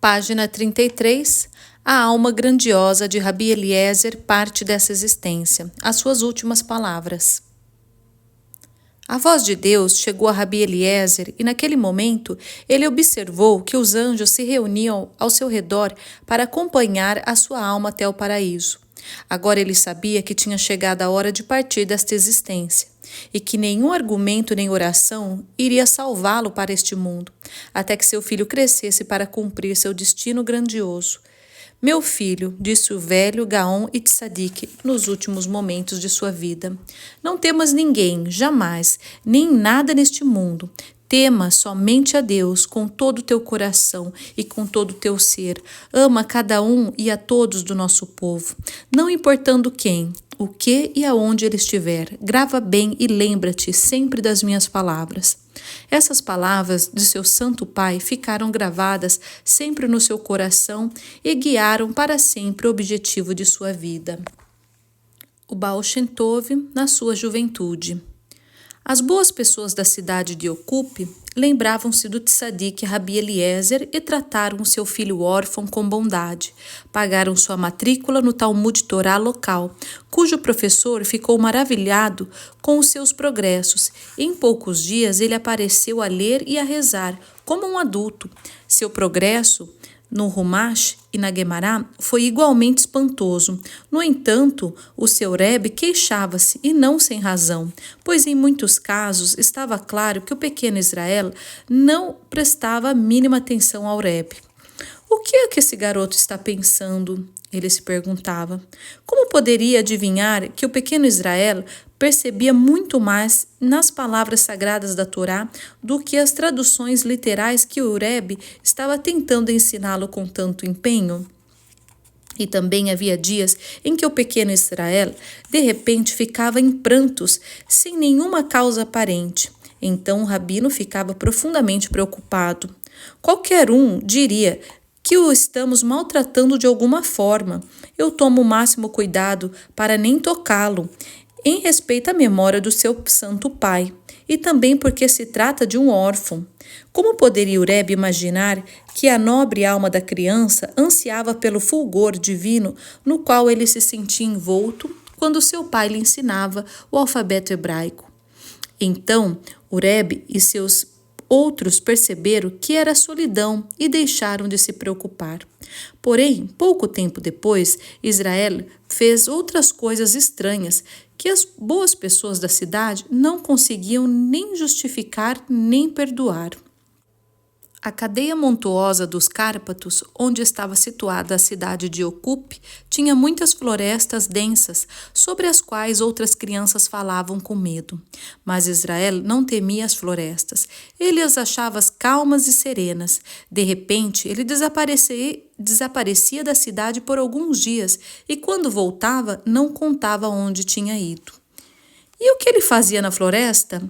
Página 33. A alma grandiosa de Rabi Eliezer parte dessa existência. As suas últimas palavras. A voz de Deus chegou a Rabi Eliezer e, naquele momento, ele observou que os anjos se reuniam ao seu redor para acompanhar a sua alma até o paraíso. Agora ele sabia que tinha chegado a hora de partir desta existência e que nenhum argumento nem oração iria salvá-lo para este mundo, até que seu filho crescesse para cumprir seu destino grandioso. Meu filho, disse o velho Gaon Itzadik nos últimos momentos de sua vida, não temas ninguém, jamais, nem nada neste mundo. Tema somente a Deus com todo o teu coração e com todo o teu ser. Ama cada um e a todos do nosso povo, não importando quem, o que e aonde ele estiver. Grava bem e lembra-te sempre das minhas palavras. Essas palavras de seu santo pai ficaram gravadas sempre no seu coração e guiaram para sempre o objetivo de sua vida. O Baal Shem Tov na sua juventude. As boas pessoas da cidade de Ocupe lembravam-se do tzadik Rabi Eliezer e trataram seu filho órfão com bondade. Pagaram sua matrícula no Talmud Torá local, cujo professor ficou maravilhado com os seus progressos. Em poucos dias ele apareceu a ler e a rezar, como um adulto. Seu progresso no Humash e na Guemará foi igualmente espantoso. No entanto, o seu Rebbe queixava-se, e não sem razão, pois em muitos casos estava claro que o pequeno Israel não prestava a mínima atenção ao Rebbe. O que é que esse garoto está pensando? Ele se perguntava. Como poderia adivinhar que o pequeno Israel percebia muito mais nas palavras sagradas da Torá do que as traduções literais que o Rebbe estava tentando ensiná-lo com tanto empenho? E também havia dias em que o pequeno Israel, de repente, ficava em prantos, sem nenhuma causa aparente. Então o rabino ficava profundamente preocupado. Qualquer um diria que o estamos maltratando de alguma forma. Eu tomo o máximo cuidado para nem tocá-lo, em respeito à memória do seu santo pai, e também porque se trata de um órfão. Como poderia o Rebbe imaginar que a nobre alma da criança ansiava pelo fulgor divino no qual ele se sentia envolto quando seu pai lhe ensinava o alfabeto hebraico? Então, o Rebbe e seus outros perceberam que era solidão e deixaram de se preocupar. Porém, pouco tempo depois, Israel fez outras coisas estranhas que as boas pessoas da cidade não conseguiam nem justificar nem perdoar. A cadeia montuosa dos Cárpatos, onde estava situada a cidade de Ocupe, tinha muitas florestas densas, sobre as quais outras crianças falavam com medo. Mas Israel não temia as florestas. Ele as achava calmas e serenas. De repente, ele desaparecia da cidade por alguns dias e, quando voltava, não contava onde tinha ido. E o que ele fazia na floresta?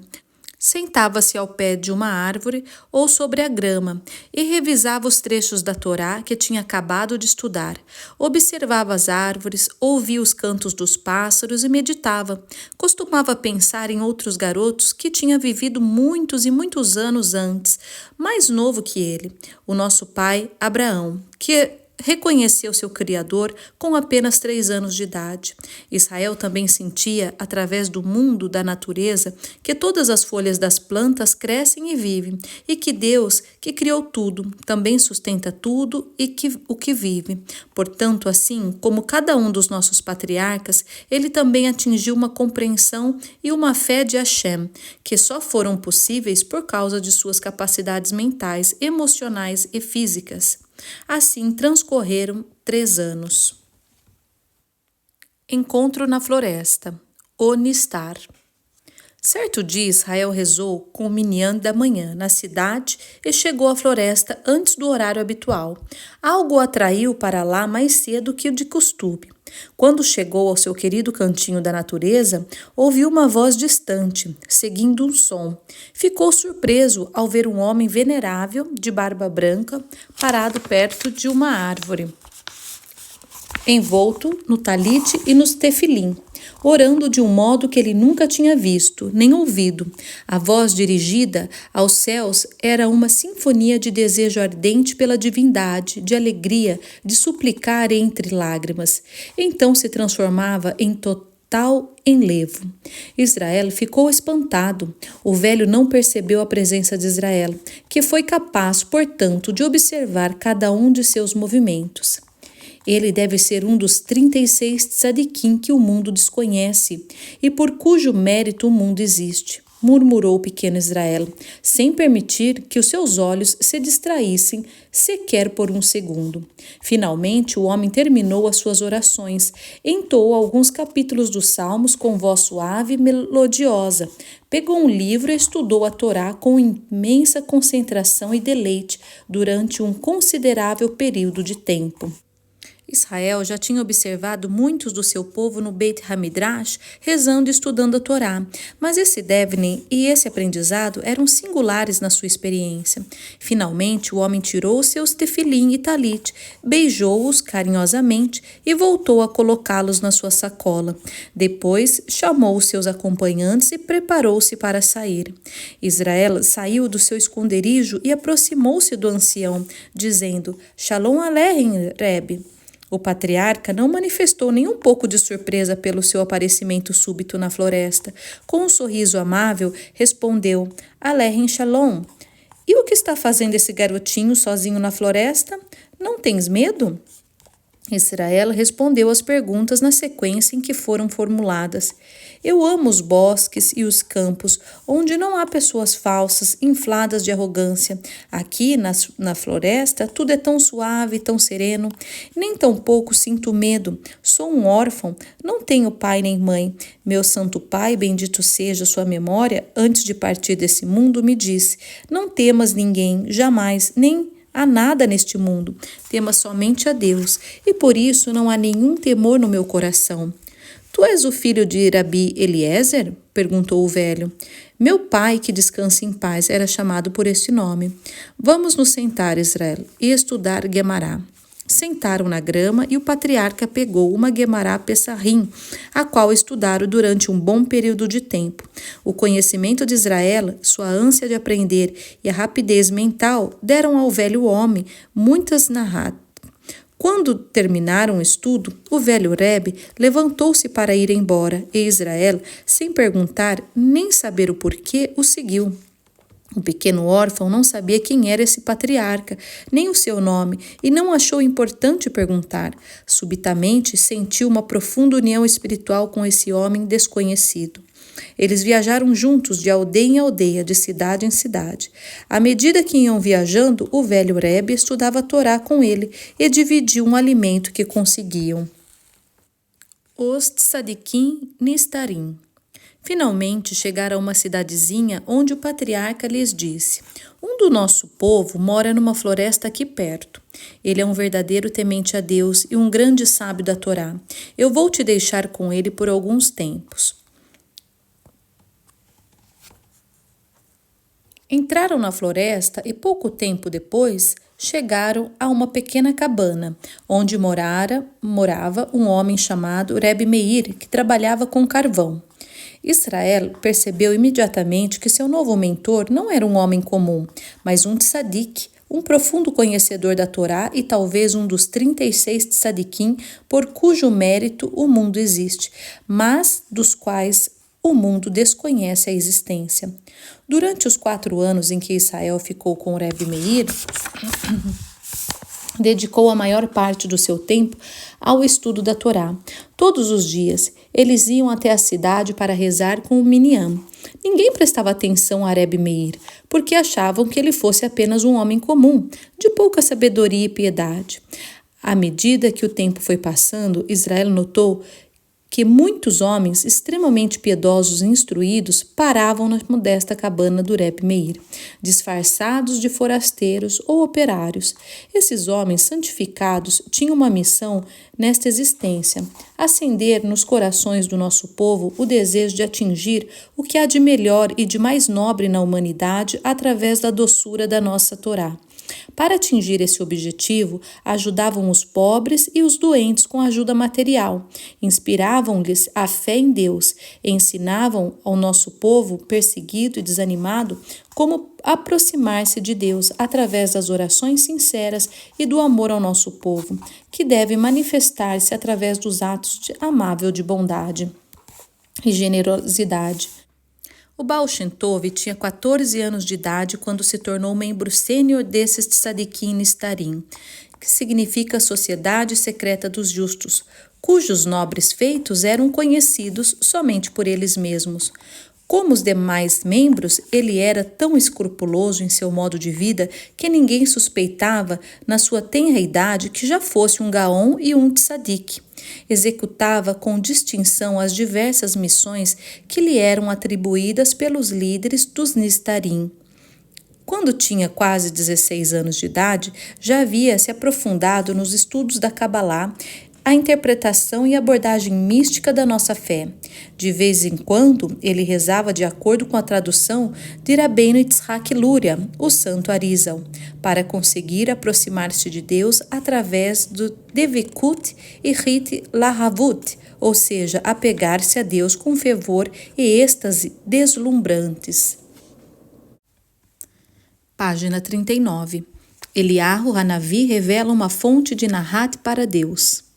Sentava-se ao pé de uma árvore ou sobre a grama e revisava os trechos da Torá que tinha acabado de estudar. Observava as árvores, ouvia os cantos dos pássaros e meditava. Costumava pensar em outros garotos que tinha vivido muitos e muitos anos antes, mais novo que ele, o nosso pai Abraão, que reconheceu seu Criador com apenas 3 anos de idade. Israel também sentia, através do mundo da natureza, que todas as folhas das plantas crescem e vivem, e que Deus, que criou tudo, também sustenta tudo e o que vive. Portanto, assim como cada um dos nossos patriarcas, ele também atingiu uma compreensão e uma fé de Hashem, que só foram possíveis por causa de suas capacidades mentais, emocionais e físicas. Assim transcorreram 3 anos. Encontro na floresta. O Nistar. Certo dia, Israel rezou com o minyan da manhã na cidade e chegou à floresta antes do horário habitual. Algo o atraiu para lá mais cedo que o de costume. Quando chegou ao seu querido cantinho da natureza, ouviu uma voz distante, seguindo um som. Ficou surpreso ao ver um homem venerável, de barba branca, parado perto de uma árvore, envolto no talite e nos tefilim. orando de um modo que ele nunca tinha visto, nem ouvido. A voz dirigida aos céus era uma sinfonia de desejo ardente pela divindade, de alegria, de suplicar entre lágrimas. Então se transformava em total enlevo. Israel ficou espantado. O velho não percebeu a presença de Israel, que foi capaz, portanto, de observar cada um de seus movimentos. Ele deve ser um dos 36 tzadikim que o mundo desconhece e por cujo mérito o mundo existe, murmurou o pequeno Israel, sem permitir que os seus olhos se distraíssem sequer por um segundo. Finalmente, o homem terminou as suas orações, entoou alguns capítulos dos Salmos com voz suave e melodiosa, pegou um livro e estudou a Torá com imensa concentração e deleite durante um considerável período de tempo. Israel já tinha observado muitos do seu povo no Beit Hamidrash rezando e estudando a Torá, mas esse Devnin e esse aprendizado eram singulares na sua experiência. Finalmente, o homem tirou seus tefilim e talit, beijou-os carinhosamente e voltou a colocá-los na sua sacola. Depois, chamou seus acompanhantes e preparou-se para sair. Israel saiu do seu esconderijo e aproximou-se do ancião, dizendo: Shalom Aleichem, Rebbe. O patriarca não manifestou nem um pouco de surpresa pelo seu aparecimento súbito na floresta. Com um sorriso amável, respondeu: Aleichem Shalom. E o que está fazendo esse garotinho sozinho na floresta? Não tens medo? Israel respondeu às perguntas na sequência em que foram formuladas. Eu amo os bosques e os campos, onde não há pessoas falsas, infladas de arrogância. Aqui, na floresta, tudo é tão suave, tão sereno. Nem tampouco sinto medo. Sou um órfão, não tenho pai nem mãe. Meu santo pai, bendito seja sua memória, antes de partir desse mundo, me disse: não temas ninguém, jamais, nem há nada neste mundo, temas somente a Deus, e por isso não há nenhum temor no meu coração. Tu és o filho de Rabi Eliezer? Perguntou o velho. Meu pai, que descanse em paz, era chamado por este nome. Vamos nos sentar, Israel, e estudar Guemará. Sentaram na grama e o patriarca pegou uma Guemará Pessahim, a qual estudaram durante um bom período de tempo. O conhecimento de Israel, sua ânsia de aprender e a rapidez mental deram ao velho homem muitas narradas. Quando terminaram o estudo, o velho Rebbe levantou-se para ir embora e Israel, sem perguntar nem saber o porquê, o seguiu. O pequeno órfão não sabia quem era esse patriarca, nem o seu nome, e não achou importante perguntar. Subitamente sentiu uma profunda união espiritual com esse homem desconhecido. Eles viajaram juntos de aldeia em aldeia, de cidade em cidade. À medida que iam viajando, o velho Rebbe estudava a Torá com ele e dividiu um alimento que conseguiam. Os Tzadikim Nistarim. Finalmente chegaram a uma cidadezinha onde o patriarca lhes disse: um do nosso povo mora numa floresta aqui perto. Ele é um verdadeiro temente a Deus e um grande sábio da Torá. Eu vou te deixar com ele por alguns tempos. Entraram na floresta e pouco tempo depois chegaram a uma pequena cabana, onde morava um homem chamado Rebbe Meir, que trabalhava com carvão. Israel percebeu imediatamente que seu novo mentor não era um homem comum, mas um tzadik, um profundo conhecedor da Torá e talvez um dos 36 tzadikim por cujo mérito o mundo existe, mas dos quais o mundo desconhece a existência. Durante os 4 anos em que Israel ficou com o Rebbe Meir, dedicou a maior parte do seu tempo ao estudo da Torá. Todos os dias, eles iam até a cidade para rezar com o Minyan. Ninguém prestava atenção a Rebbe Meir, porque achavam que ele fosse apenas um homem comum, de pouca sabedoria e piedade. À medida que o tempo foi passando, Israel notou que muitos homens extremamente piedosos e instruídos paravam na modesta cabana do Rebbe Meir, disfarçados de forasteiros ou operários. Esses homens santificados tinham uma missão nesta existência: acender nos corações do nosso povo o desejo de atingir o que há de melhor e de mais nobre na humanidade através da doçura da nossa Torá. Para atingir esse objetivo, ajudavam os pobres e os doentes com ajuda material, inspiravam-lhes a fé em Deus, ensinavam ao nosso povo perseguido e desanimado como aproximar-se de Deus através das orações sinceras e do amor ao nosso povo, que deve manifestar-se através dos atos de amável de bondade e generosidade. O Baal Shem Tov tinha 14 anos de idade quando se tornou membro sênior desses Tzadikim Nistarim, que significa Sociedade Secreta dos Justos, cujos nobres feitos eram conhecidos somente por eles mesmos. Como os demais membros, ele era tão escrupuloso em seu modo de vida que ninguém suspeitava, na sua tenra idade, que já fosse um Gaon e um Tzadik. Executava com distinção as diversas missões que lhe eram atribuídas pelos líderes dos Nistarim. Quando tinha quase 16 anos de idade, já havia se aprofundado nos estudos da Kabbalah, a interpretação e abordagem mística da nossa fé. De vez em quando, ele rezava de acordo com a tradução de Rabbeinu Yitzhak Luria, o Santo Arizal, para conseguir aproximar-se de Deus através do Devikut e Rit Lahavut, ou seja, apegar-se a Deus com fervor e êxtase deslumbrantes. Página 39. Eliyahu Hanavi revela uma fonte de Nahat para Deus.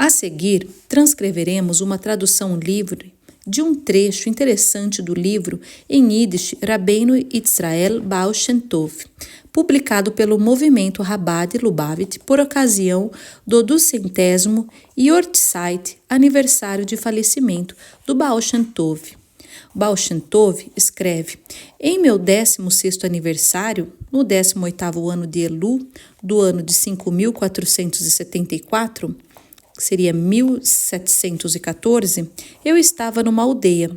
A seguir, transcreveremos uma tradução livre de um trecho interessante do livro em Yiddish Rabbeinu Israel Baal Shem Tov, publicado pelo movimento Chabad Lubavitch por ocasião do 200º Yortzeit aniversário de falecimento do Baal Shem Tov. Baal Shem Tov escreve: em meu 16º aniversário, no 18º ano de Elu, do ano de 5474, que seria 1714, eu estava numa aldeia.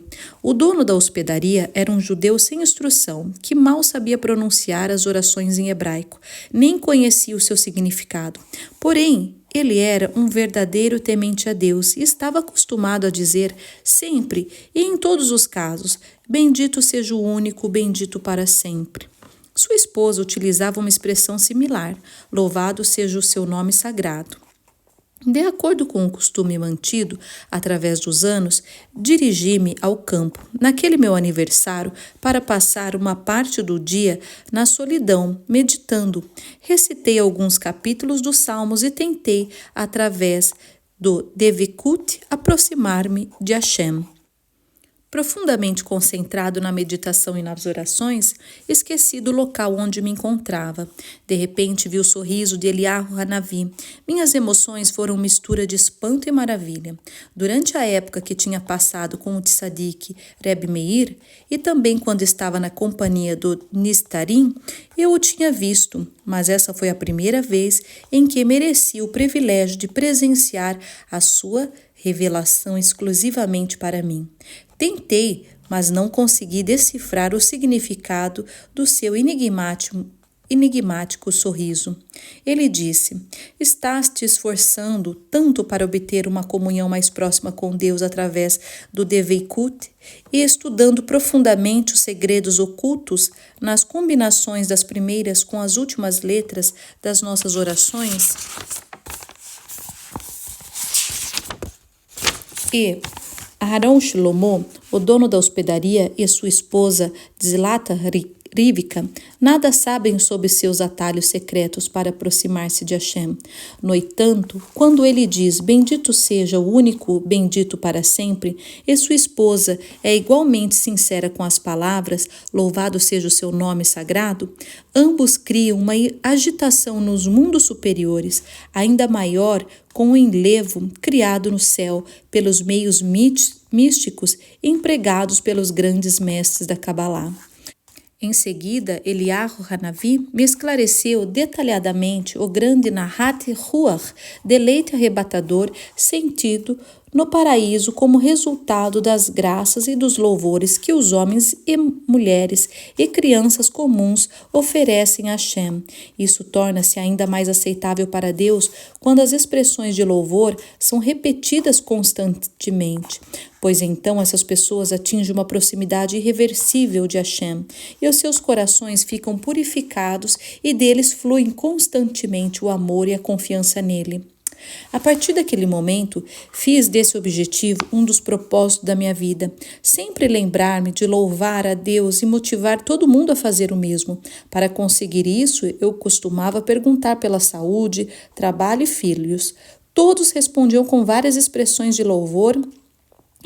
O dono da hospedaria era um judeu sem instrução, que mal sabia pronunciar as orações em hebraico, nem conhecia o seu significado. Porém, ele era um verdadeiro temente a Deus e estava acostumado a dizer sempre e em todos os casos: bendito seja o único, bendito para sempre. Sua esposa utilizava uma expressão similar: louvado seja o seu nome sagrado. De acordo com o costume mantido através dos anos, dirigi-me ao campo, naquele meu aniversário, para passar uma parte do dia na solidão, meditando. Recitei alguns capítulos dos Salmos e tentei, através do Devikut, aproximar-me de Hashem. Profundamente concentrado na meditação e nas orações, esqueci do local onde me encontrava. De repente vi o sorriso de Eliyahu Hanavi. Minhas emoções foram mistura de espanto e maravilha. Durante a época que tinha passado com o Tzadik Rebbe Meir, e também quando estava na companhia do Nistarim, eu o tinha visto, mas essa foi a primeira vez em que mereci o privilégio de presenciar a sua revelação exclusivamente para mim. Tentei, mas não consegui decifrar o significado do seu enigmático sorriso. Ele disse: estás te esforçando tanto para obter uma comunhão mais próxima com Deus através do Devikut e estudando profundamente os segredos ocultos nas combinações das primeiras com as últimas letras das nossas orações? E Aharon Shlomo, o dono da hospedaria, e sua esposa Zlata Rivka, nada sabem sobre seus atalhos secretos para aproximar-se de Hashem. No entanto, quando ele diz bendito seja o único bendito para sempre, e sua esposa é igualmente sincera com as palavras louvado seja o seu nome sagrado, ambos criam uma agitação nos mundos superiores, ainda maior com o enlevo criado no céu pelos meios místicos empregados pelos grandes mestres da Kabbalah. Em seguida, Eliyahu Hanavi me esclareceu detalhadamente o grande Nahat Ruach, deleite arrebatador, sentido no paraíso como resultado das graças e dos louvores que os homens e mulheres e crianças comuns oferecem a Hashem. Isso torna-se ainda mais aceitável para Deus quando as expressões de louvor são repetidas constantemente, pois então essas pessoas atingem uma proximidade irreversível de Hashem e os seus corações ficam purificados e deles fluem constantemente o amor e a confiança nele. A partir daquele momento, fiz desse objetivo um dos propósitos da minha vida. Sempre lembrar-me de louvar a Deus e motivar todo mundo a fazer o mesmo. Para conseguir isso, eu costumava perguntar pela saúde, trabalho e filhos. Todos respondiam com várias expressões de louvor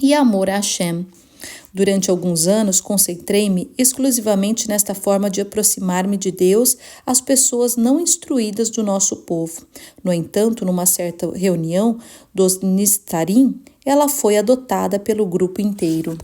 e amor a Hashem. Durante alguns anos, concentrei-me exclusivamente nesta forma de aproximar-me de Deus às pessoas não instruídas do nosso povo. No entanto, numa certa reunião dos Nistarim, ela foi adotada pelo grupo inteiro.